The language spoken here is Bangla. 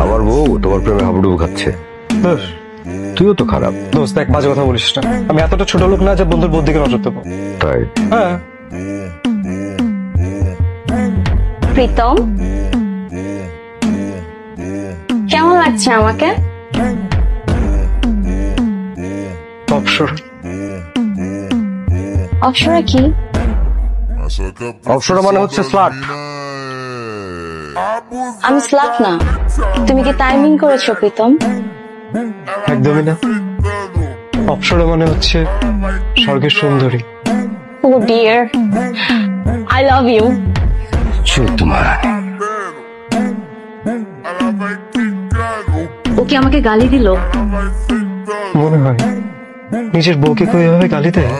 আমার বউ তোমার প্রেমে হাবুডুবু খাচ্ছে। দোষ তুইও তো খারাপ। দোস্ত এক বাজে কথা বলিস না। আমি এতটা ছোট লোক না যে বন্ধুর বোধ দিকে নজর দেবো। তাই হ্যাঁ প্রীতম, কেমন লাগছে আমাকে? অবসর। অপসরা কি? অপসরা মানে হচ্ছে স্লাট। আমি স্লাট না। তুমি কি টাইমিং করেছো প্রীতম? একদমই না। অপসরা মানে হচ্ছে স্বর্গের সুন্দরী। ও ডিয়ার, আই লাভ ইউ। তোমার ও কি আমাকে গালি দিল? মনে হয় নিজের বউকে কেউ এভাবে গালি দেয়?